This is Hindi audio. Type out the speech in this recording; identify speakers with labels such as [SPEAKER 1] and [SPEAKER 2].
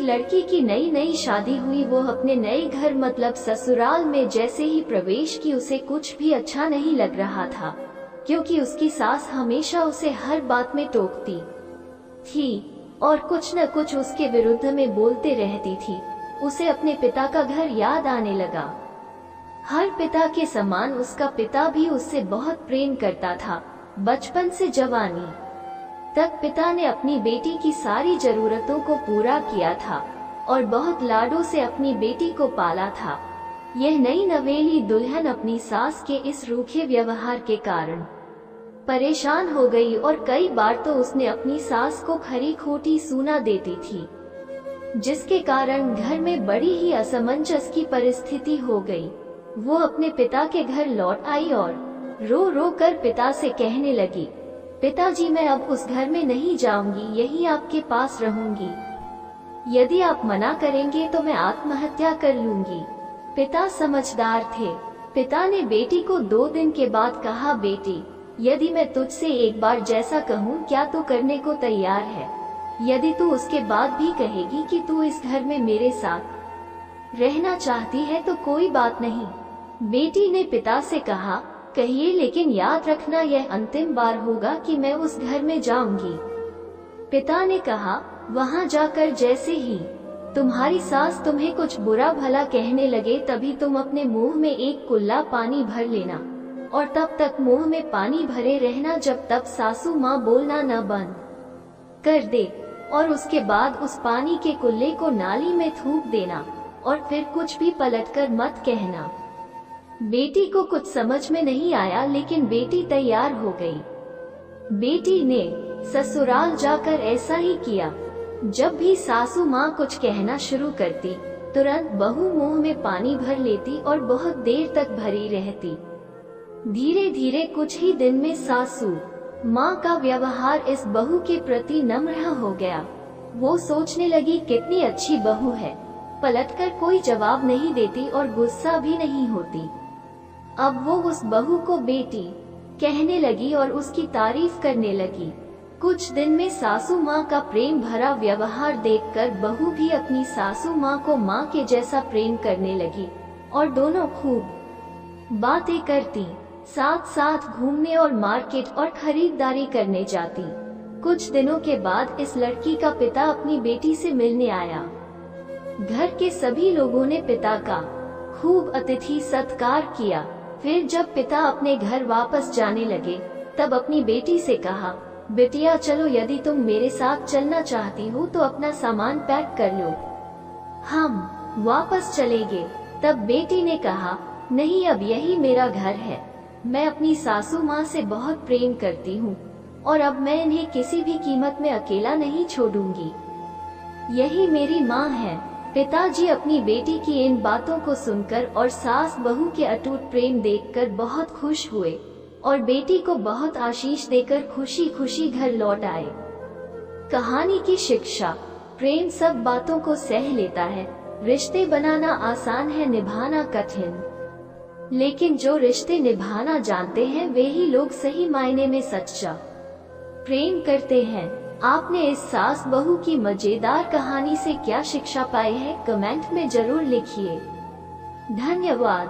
[SPEAKER 1] लड़की की नई नई शादी हुई, वो अपने नए घर मतलब ससुराल में जैसे ही प्रवेश की उसे कुछ भी अच्छा नहीं लग रहा था, क्योंकि उसकी सास हमेशा उसे हर बात में टोकती थी और कुछ न कुछ उसके विरुद्ध में बोलते रहती थी। उसे अपने पिता का घर याद आने लगा। हर पिता के समान उसका पिता भी उससे बहुत प्रेम करता था। बचपन से जवानी तक पिता ने अपनी बेटी की सारी जरूरतों को पूरा किया था और बहुत लाडों से अपनी बेटी को पाला था। यह नई नवेली दुल्हन अपनी सास के इस रूखे व्यवहार के कारण परेशान हो गई और कई बार तो उसने अपनी सास को खरी खोटी सूना देती थी, जिसके कारण घर में बड़ी ही असमंजस की परिस्थिति हो गई। वो अपने पिता के घर लौट आई और रो रो कर पिता से कहने लगी, पिताजी मैं अब उस घर में नहीं जाऊंगी, यही आपके पास रहूंगी। यदि आप मना करेंगे तो मैं आत्महत्या कर लूंगी। पिता समझदार थे। पिता ने बेटी को 2 दिन के बाद कहा, बेटी यदि मैं तुझसे एक बार जैसा कहूँ क्या तू करने को तैयार है? यदि तू उसके बाद भी कहेगी कि तू इस घर में मेरे साथ रहना चाहती है तो कोई बात नहीं। बेटी ने पिता से कहा, कहिए लेकिन याद रखना यह अंतिम बार होगा कि मैं उस घर में जाऊंगी। पिता ने कहा, वहां जाकर जैसे ही तुम्हारी सास तुम्हें कुछ बुरा भला कहने लगे तभी तुम अपने मुंह में एक कुल्ला पानी भर लेना और तब तक मुंह में पानी भरे रहना जब तक सासू माँ बोलना न बंद कर दे, और उसके बाद उस पानी के कुल्ले को नाली में थूक देना और फिर कुछ भी पलटकर मत कहना। बेटी को कुछ समझ में नहीं आया, लेकिन बेटी तैयार हो गई। बेटी ने ससुराल जाकर ऐसा ही किया। जब भी सासू माँ कुछ कहना शुरू करती तुरंत बहू मुंह में पानी भर लेती और बहुत देर तक भरी रहती। धीरे धीरे कुछ ही दिन में सासू माँ का व्यवहार इस बहू के प्रति नम्र हो गया। वो सोचने लगी कितनी अच्छी बहू है, पलटकर कोई जवाब नहीं देती और गुस्सा भी नहीं होती। अब वो उस बहू को बेटी कहने लगी और उसकी तारीफ करने लगी। कुछ दिन में सासू माँ का प्रेम भरा व्यवहार देखकर बहू भी अपनी सासू माँ को माँ के जैसा प्रेम करने लगी और दोनों खूब बातें करती, साथ साथ घूमने और मार्केट और खरीदारी करने जाती। कुछ दिनों के बाद इस लड़की का पिता अपनी बेटी से मिलने आया। घर के सभी लोगों ने पिता का खूब अतिथि सत्कार किया। फिर जब पिता अपने घर वापस जाने लगे तब अपनी बेटी से कहा, बेटिया चलो, यदि तुम मेरे साथ चलना चाहती हो तो अपना सामान पैक कर लो, हम वापस चलेंगे। तब बेटी ने कहा, नहीं, अब यही मेरा घर है। मैं अपनी सासू माँ से बहुत प्रेम करती हूँ और अब मैं इन्हें किसी भी कीमत में अकेला नहीं छोड़ूंगी। यही मेरी माँ है। पिताजी अपनी बेटी की इन बातों को सुनकर और सास बहू के अटूट प्रेम देखकर बहुत खुश हुए और बेटी को बहुत आशीष देकर खुशी खुशी घर लौट आए। कहानी की शिक्षा, प्रेम सब बातों को सह लेता है। रिश्ते बनाना आसान है, निभाना कठिन, लेकिन जो रिश्ते निभाना जानते हैं वे ही लोग सही मायने में सच्चा प्रेम करते हैं। आपने इस सास बहू की मजेदार कहानी से क्या शिक्षा पाई है, कमेंट में जरूर लिखिए। धन्यवाद।